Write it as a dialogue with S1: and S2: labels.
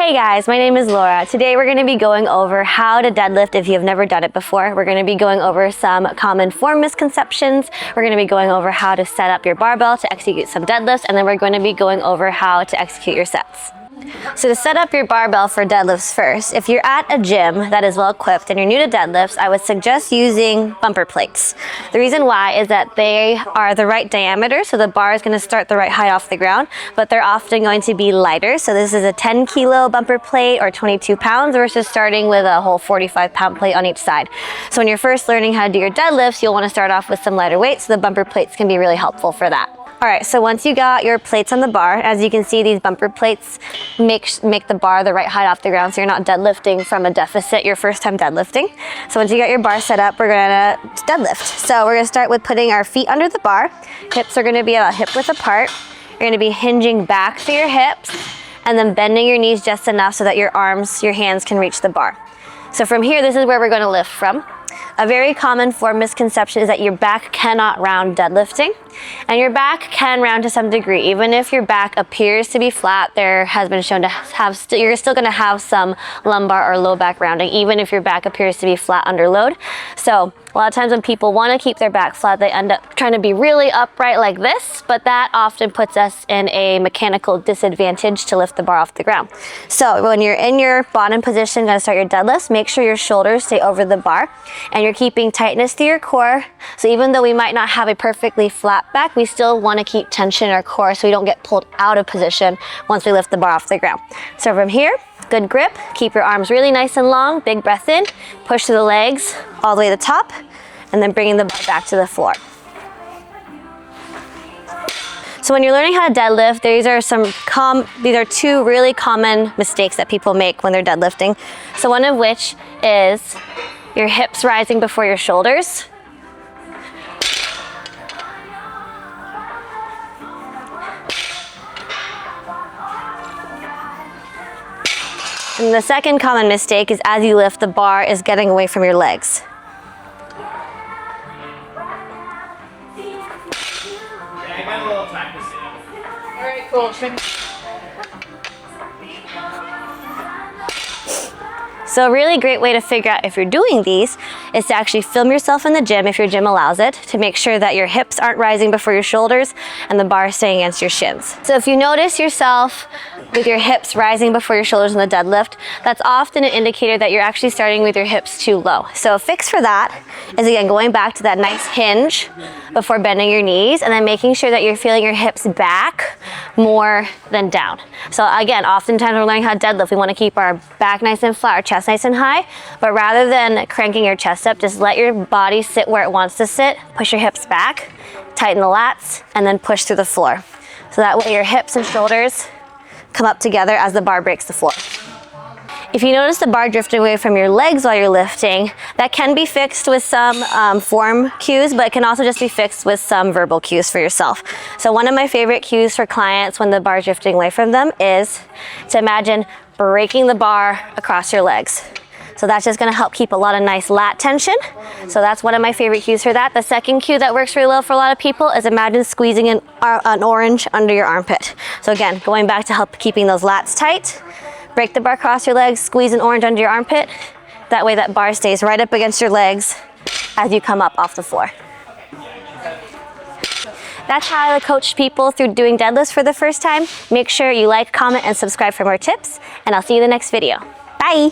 S1: Hey guys, my name is Laura. Today we're going to be going over how to deadlift if you have never done it before. We're going to be going over some common form misconceptions. We're going to be going over how to set up your barbell to execute some deadlifts, and then we're going to be going over how to execute your sets. So to set up your barbell for deadlifts first, if you're at a gym that is well equipped and you're new to deadlifts, I would suggest using bumper plates. The reason why is that they are the right diameter, so the bar is going to start the right height off the ground, but they're often going to be lighter. So this is a 10 kilo bumper plate or 22 pounds versus starting with a whole 45-pound plate on each side. So when you're first learning how to do your deadlifts, you'll want to start off with some lighter weights, so the bumper plates can be really helpful for that. All right, so once you got your plates on the bar, as you can see, these bumper plates make the bar the right height off the ground, so you're not deadlifting from a deficit your first time deadlifting. So once you got your bar set up, we're gonna deadlift. So we're gonna start with putting our feet under the bar. Hips are gonna be about hip width apart. You're gonna be hinging back through your hips and then bending your knees just enough so that your arms, your hands can reach the bar. So from here, this is where we're gonna lift from. A very common form misconception is that your back cannot round deadlifting, and your back can round to some degree. Even if your back appears to be flat, there has been shown to have, you're still going to have some lumbar or low back rounding, even if your back appears to be flat under load. So a lot of times when people want to keep their back flat, they end up trying to be really upright like this, but that often puts us in a mechanical disadvantage to lift the bar off the ground. So when you're in your bottom position, going to start your deadlifts, make sure your shoulders stay over the bar and you're keeping tightness through your core. So even though we might not have a perfectly flat back, we still want to keep tension in our core so we don't get pulled out of position once we lift the bar off the ground. So from here, good grip, keep your arms really nice and long, big breath in, push through the legs all the way to the top, and then bringing the bar back to the floor. So when you're learning how to deadlift, these are two really common mistakes that people make when they're deadlifting. So one of which is your hips rising before your shoulders. And the second common mistake is as you lift, the bar is getting away from your legs.
S2: I got a little practice in. All right, cool.
S1: So a really great way to figure out if you're doing these is to actually film yourself in the gym, if your gym allows it, to make sure that your hips aren't rising before your shoulders and the bar is staying against your shins. So if you notice yourself with your hips rising before your shoulders in the deadlift, that's often an indicator that you're actually starting with your hips too low. So a fix for that is, again, going back to that nice hinge before bending your knees and then making sure that you're feeling your hips back more than down. So again, oftentimes when we're learning how to deadlift, we want to keep our back nice and flat, our chest nice and high, but rather than cranking your chest up, just let your body sit where it wants to sit, push your hips back, tighten the lats, and then push through the floor. So that way your hips and shoulders come up together as the bar breaks the floor. If you notice the bar drifting away from your legs while you're lifting, that can be fixed with some form cues, but it can also just be fixed with some verbal cues for yourself. So one of my favorite cues for clients when the bar is drifting away from them is to imagine breaking the bar across your legs. So that's just going to help keep a lot of nice lat tension. So that's one of my favorite cues for that. The second cue that works really well for a lot of people is imagine squeezing an orange under your armpit. So again, going back to help keeping those lats tight, break the bar across your legs, squeeze an orange under your armpit. That way that bar stays right up against your legs as you come up off the floor. That's how I coach people through doing deadlifts for the first time. Make sure you like, comment, and subscribe for more tips, and I'll see you in the next video. Bye!